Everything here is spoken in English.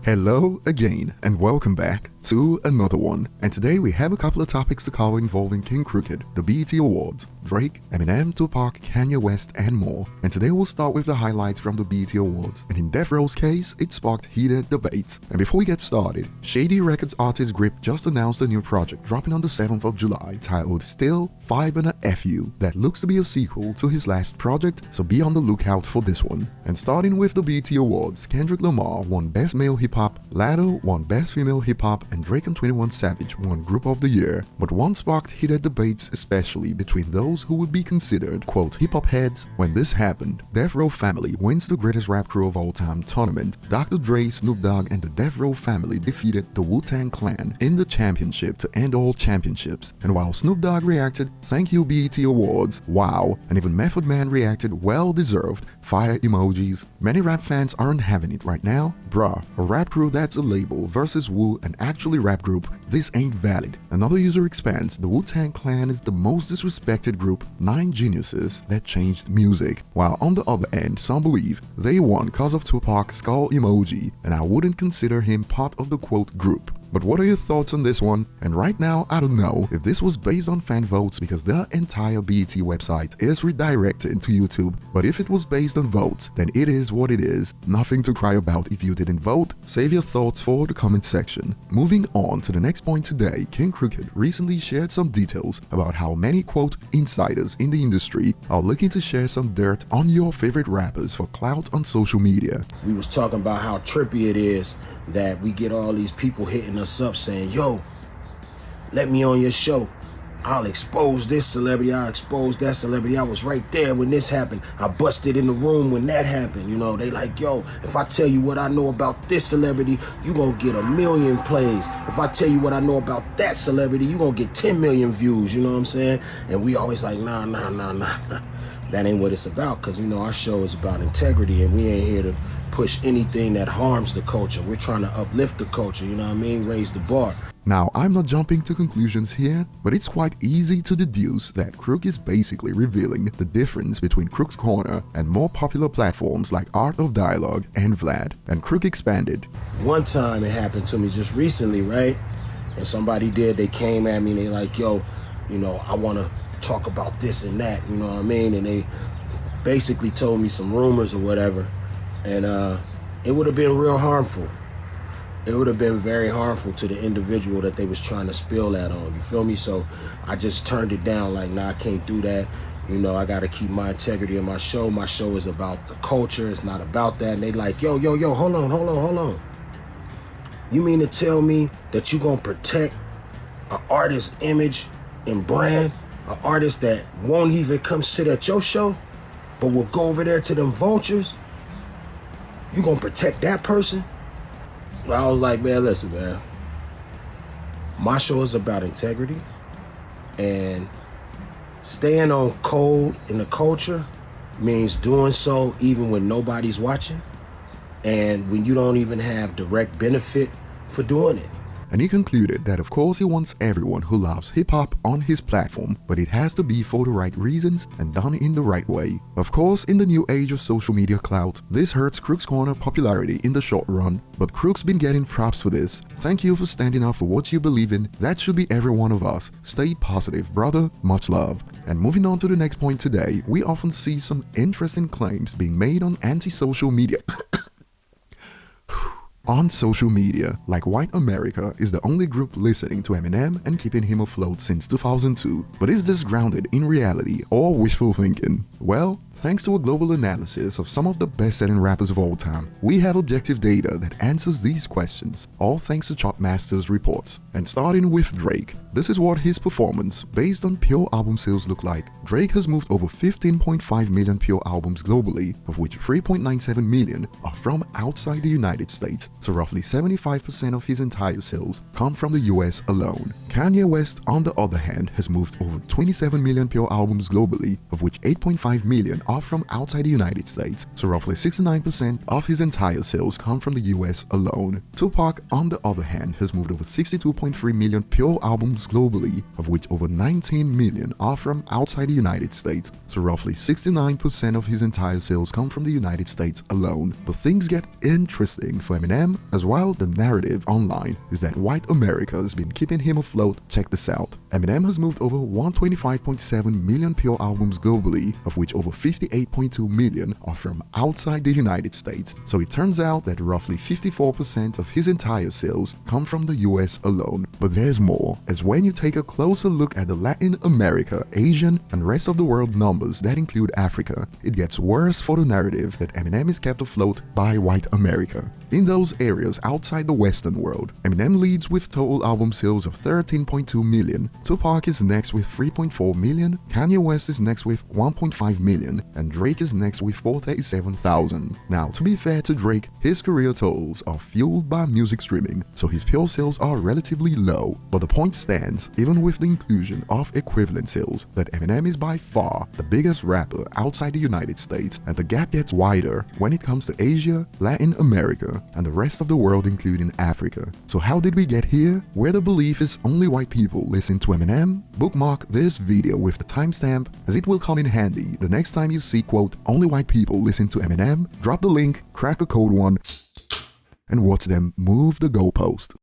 Hello again and welcome back to another one. And today we have a couple of topics to cover involving King Crooked, the BET Awards, Drake, Eminem, Tupac, Kanye West and more. And today we'll start with the highlights from the BET Awards. And in Death Row's case, it sparked heated debates. And before we get started, Shady Records artist Grip just announced a new project dropping on the 7th of July titled Still 5 and a FU that looks to be a sequel to his last project, so be on the lookout for this one. And starting with the BET Awards, Kendrick Lamar won Best Male Hip Hop, Latto won Best Female Hip Hop, and Drake and 21 Savage won Group of the Year. But one sparked heated debates, especially between those who would be considered, quote, hip-hop heads. When this happened, Death Row Family wins the Greatest Rap Crew of All Time tournament. Dr. Dre, Snoop Dogg, and the Death Row Family defeated the Wu-Tang Clan in the championship to end all championships. And while Snoop Dogg reacted, "Thank you BET Awards, wow," and even Method Man reacted, "Well-deserved, fire emojis," many rap fans aren't having it right now. Bruh, a rap crew that's a label versus Wu, an actually rap group, this ain't valid. Another user expands, the Wu-Tang Clan is the most disrespected group, 9 geniuses that changed music. While on the other end, some believe they won cause of Tupac skull emoji, and I wouldn't consider him part of the quote group. But what are your thoughts on this one? And right now, I don't know if this was based on fan votes because the entire BET website is redirected to YouTube. But if it was based on votes, then it is what it is. Nothing to cry about if you didn't vote. Save your thoughts for the comment section. Moving on to the next point today, King Crooked recently shared some details about how many, quote, insiders in the industry are looking to share some dirt on your favorite rappers for clout on social media. We was talking about how trippy it is that we get all these people hitting us up saying, yo, let me on your show. I'll expose this celebrity, I'll expose that celebrity. I was right there when this happened. I busted in the room when that happened. You know, they like, yo, if I tell you what I know about this celebrity, you gonna get 1 million plays. If I tell you what I know about that celebrity, you gonna get 10 million views, you know what I'm saying? And we always like, nah. That ain't what it's about, because, you know, our show is about integrity and we ain't here to push anything that harms the culture. We're trying to uplift the culture, you know what I mean? Raise the bar. Now, I'm not jumping to conclusions here, but it's quite easy to deduce that Crook is basically revealing the difference between Crook's Corner and more popular platforms like Art of Dialogue and Vlad. And Crook expanded. One time it happened to me just recently, right? And somebody they came at me and they like, yo, you know, I want to talk about this and that, you know what I mean? And they basically told me some rumors or whatever. And it would have been real harmful. It would have been very harmful to the individual that they was trying to spill that on, you feel me? So I just turned it down, like, nah, I can't do that. You know, I gotta keep my integrity in my show. My show is about the culture, it's not about that. And they like, yo, hold on. You mean to tell me that you gonna protect an artist's image and brand? An artist that won't even come sit at your show, but will go over there to them vultures? You gonna protect that person? Well, I was like, man, listen, man. My show is about integrity, and staying on code in the culture means doing so even when nobody's watching and when you don't even have direct benefit for doing it. And he concluded that of course he wants everyone who loves hip-hop on his platform, but it has to be for the right reasons and done in the right way. Of course, in the new age of social media clout, this hurts Crook's Corner popularity in the short run, but Crook's been getting props for this. Thank you for standing up for what you believe in. That should be every one of us. Stay positive, brother. Much love. And moving on to the next point today, we often see some interesting claims being made on anti-social media. On social media, like White America is the only group listening to Eminem and keeping him afloat since 2002. But is this grounded in reality or wishful thinking? Well, thanks to a global analysis of some of the best-selling rappers of all time, we have objective data that answers these questions, all thanks to Chartmaster's reports. And starting with Drake, this is what his performance based on pure album sales look like. Drake has moved over 15.5 million pure albums globally, of which 3.97 million are from outside the United States. So roughly 75% of his entire sales come from the US alone. Kanye West, on the other hand, has moved over 27 million pure albums globally, of which 8.5 million are from outside the United States. So roughly 69% of his entire sales come from the US alone. Tupac, on the other hand, has moved over 62.3 million pure albums globally, of which over 19 million are from outside the United States. So roughly 69% of his entire sales come from the United States alone. But things get interesting for Eminem Eminem, as well the narrative online is that white America has been keeping him afloat. Check this out. Eminem has moved over 125.7 million pure albums globally, of which over 58.2 million are from outside the United States. So it turns out that roughly 54% of his entire sales come from the US alone. But there's more, as when you take a closer look at the Latin America, Asian, and rest of the world numbers that include Africa, it gets worse for the narrative that Eminem is kept afloat by white America. In those areas outside the Western world, Eminem leads with total album sales of 13.2 million, Tupac is next with 3.4 million, Kanye West is next with 1.5 million, and Drake is next with 437,000. Now, to be fair to Drake, his career totals are fueled by music streaming, so his pure sales are relatively low, but the point stands, even with the inclusion of equivalent sales, that Eminem is by far the biggest rapper outside the United States, and the gap gets wider when it comes to Asia, Latin America, and the rest of the world including Africa. So how did we get here? Where the belief is only white people listen to Eminem? Bookmark this video with the timestamp, as it will come in handy the next time you see quote only white people listen to Eminem. Drop the link, crack a code one, and watch them move the goalpost.